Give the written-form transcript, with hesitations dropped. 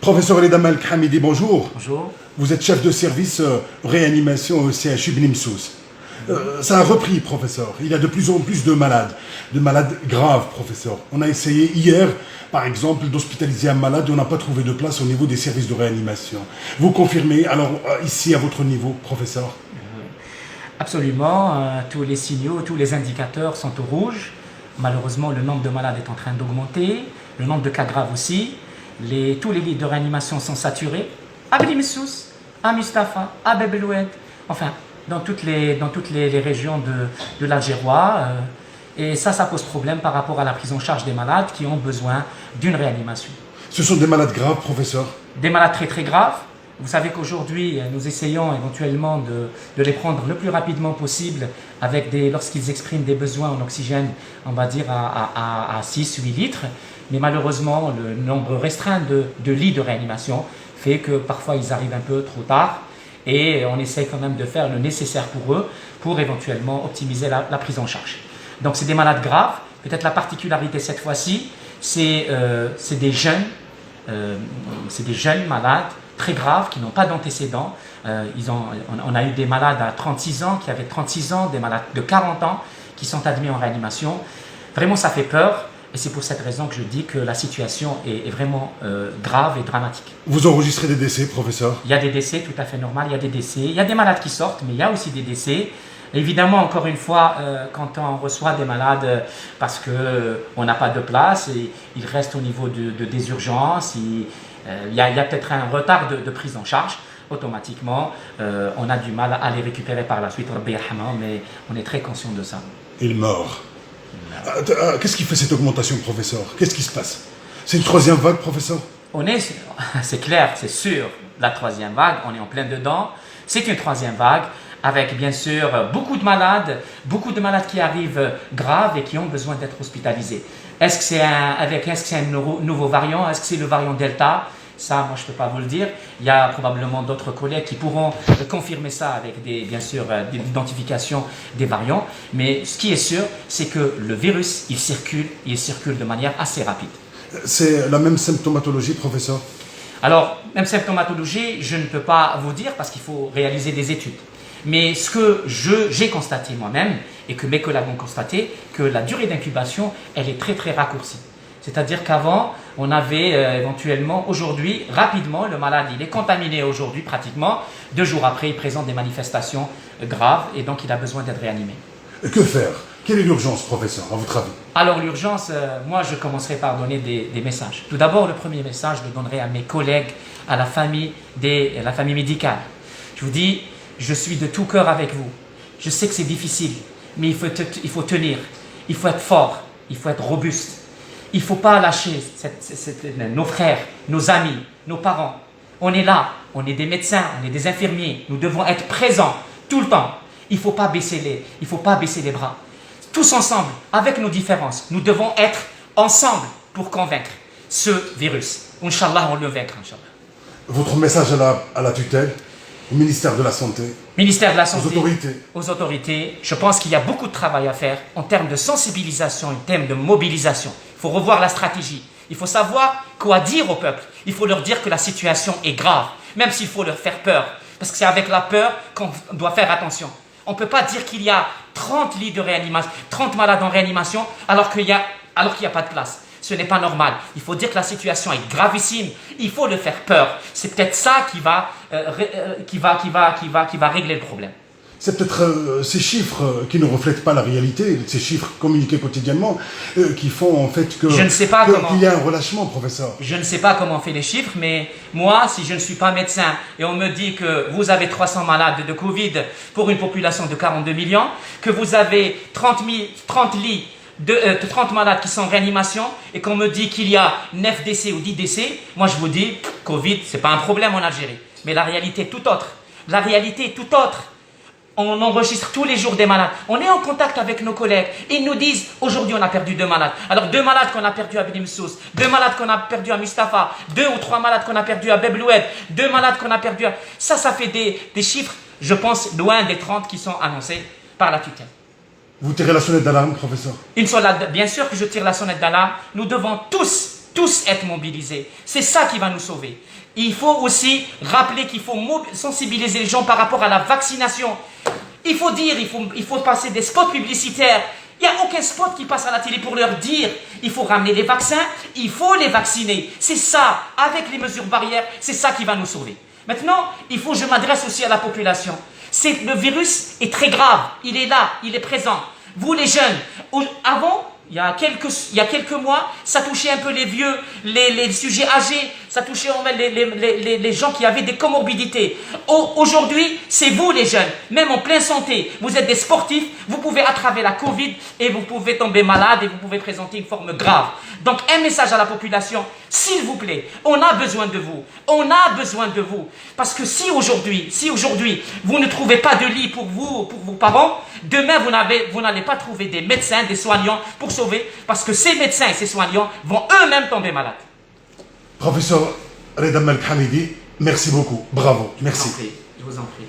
Professeur Elida Malk Hamidi, bonjour. Bonjour. Vous êtes chef de service réanimation au CHU Bnimsous. Ça a repris, professeur. Il y a de plus en plus de malades graves, professeur. On a essayé hier, par exemple, d'hospitaliser un malade et on n'a pas trouvé de place au niveau des services de réanimation. Vous confirmez, alors, ici, à votre niveau, professeur? Absolument. Tous les signaux, tous les indicateurs sont au rouge. Malheureusement, le nombre de malades est en train d'augmenter. Le nombre de cas graves aussi. Tous les lits de réanimation sont saturés. À Bnimsous, à Mustapha, à Bab el Oued, enfin, dans toutes les régions de l'Algérois. Et ça pose problème par rapport à la prise en charge des malades qui ont besoin d'une réanimation. Ce sont des malades graves, professeur? Des malades très très graves. Vous savez qu'aujourd'hui, nous essayons éventuellement de les prendre le plus rapidement possible lorsqu'ils expriment des besoins en oxygène, on va dire à 6-8 litres. Mais malheureusement, le nombre restreint de lits de réanimation fait que parfois ils arrivent un peu trop tard et on essaie quand même de faire le nécessaire pour eux pour éventuellement optimiser la prise en charge. Donc c'est des malades graves. Peut-être la particularité cette fois-ci, c'est des jeunes malades très graves qui n'ont pas d'antécédents. On a eu des malades à 36 ans qui avaient 36 ans, des malades de 40 ans qui sont admis en réanimation. Vraiment, ça fait peur. Et c'est pour cette raison que je dis que la situation est vraiment grave et dramatique. Vous enregistrez des décès, professeur? Il y a des décès, tout à fait normal, il y a des décès. Il y a des malades qui sortent, mais il y a aussi des décès. Évidemment, encore une fois, quand on reçoit des malades parce qu'on n'a pas de place, et ils restent au niveau des urgences, il y a peut-être un retard de prise en charge. Automatiquement, on a du mal à les récupérer par la suite, mais on est très conscient de ça. Il meurt. Qu'est-ce qui fait cette augmentation, professeur? Qu'est-ce qui se passe? C'est une troisième vague, professeur? C'est clair, c'est sûr, la troisième vague, on est en plein dedans. C'est une troisième vague avec bien sûr beaucoup de malades qui arrivent graves et qui ont besoin d'être hospitalisés. Est-ce que c'est un nouveau variant? Est-ce que c'est le variant Delta? Ça, moi, je ne peux pas vous le dire. Il y a probablement d'autres collègues qui pourront confirmer ça avec bien sûr, des identifications des variants. Mais ce qui est sûr, c'est que le virus, il circule de manière assez rapide. C'est la même symptomatologie, professeur? Alors, même symptomatologie, je ne peux pas vous dire parce qu'il faut réaliser des études. Mais ce que j'ai constaté moi-même et que mes collègues ont constaté, que la durée d'incubation, elle est très très raccourcie. C'est-à-dire qu'avant, on avait éventuellement, aujourd'hui, rapidement, le malade, il est contaminé aujourd'hui pratiquement. 2 jours après, il présente des manifestations graves et donc il a besoin d'être réanimé. Que faire? Quelle est l'urgence, professeur, à votre avis? Alors l'urgence, moi je commencerai par donner des messages. Tout d'abord, le premier message, je le donnerai à mes collègues, à la famille médicale. Je vous dis, je suis de tout cœur avec vous. Je sais que c'est difficile, mais il faut tenir, il faut être fort, il faut être robuste. Il ne faut pas lâcher nos frères, nos amis, nos parents. On est là, on est des médecins, on est des infirmiers. Nous devons être présents tout le temps. Il ne faut pas baisser les bras. Tous ensemble, avec nos différences, nous devons être ensemble pour convaincre ce virus. Inch'Allah, on le vaincra. Votre message à la tutelle, au ministère de la Santé? Ministère de la Santé, aux autorités. Je pense qu'il y a beaucoup de travail à faire en termes de sensibilisation, en termes de mobilisation. Il faut revoir la stratégie. Il faut savoir quoi dire au peuple. Il faut leur dire que la situation est grave, même s'il faut leur faire peur. Parce que c'est avec la peur qu'on doit faire attention. On ne peut pas dire qu'il y a 30 lits de réanimation, 30 malades en réanimation, alors qu'il n'y a pas de place. Ce n'est pas normal. Il faut dire que la situation est gravissime. Il faut le faire peur. C'est peut-être ça qui va régler le problème. C'est peut-être ces chiffres qui ne reflètent pas la réalité, ces chiffres communiqués quotidiennement, qui font en fait qu'il y a un relâchement, professeur. Je ne sais pas comment on fait les chiffres, mais moi, si je ne suis pas médecin et on me dit que vous avez 300 malades de Covid pour une population de 42 millions, que vous avez 30 lits, 30 malades qui sont en réanimation et qu'on me dit qu'il y a 9 décès ou 10 décès, moi je vous dis, Covid, ce n'est pas un problème en Algérie. Mais la réalité est tout autre. La réalité est tout autre. On enregistre tous les jours des malades. On est en contact avec nos collègues. Ils nous disent, aujourd'hui on a perdu 2 malades. Alors 2 malades qu'on a perdus à Bnimsous, 2 malades qu'on a perdus à Mustapha, 2 ou 3 malades qu'on a perdus à Bab el Oued, 2 malades qu'on a perdus à... Ça fait des chiffres, je pense, loin des 30 qui sont annoncés par la tutelle. Vous tirez la sonnette d'alarme, professeur? Bien sûr que je tire la sonnette d'alarme. Nous devons tous tous être mobilisés. C'est ça qui va nous sauver. Il faut aussi rappeler qu'il faut sensibiliser les gens par rapport à la vaccination. Il faut dire, il faut passer des spots publicitaires. Il n'y a aucun spot qui passe à la télé pour leur dire il faut ramener les vaccins, il faut les vacciner. C'est ça, avec les mesures barrières, c'est ça qui va nous sauver. Maintenant, je m'adresse aussi à la population. Le virus est très grave, il est là, il est présent. Vous les jeunes, avant, il y a quelques mois, ça touchait un peu les vieux, les sujets âgés, ça touchait les gens qui avaient des comorbidités. Aujourd'hui, c'est vous les jeunes, même en pleine santé, vous êtes des sportifs, vous pouvez attraper la Covid et vous pouvez tomber malade et vous pouvez présenter une forme grave. Donc un message à la population, s'il vous plaît, on a besoin de vous, on a besoin de vous. Parce que si aujourd'hui, vous ne trouvez pas de lit pour vous, pour vos parents, demain vous n'allez pas trouver des médecins, des soignants pour sauver, parce que ces médecins et ces soignants vont eux-mêmes tomber malades. Professeur Reda Malk Hamidi, merci beaucoup, bravo, merci. Je vous en prie.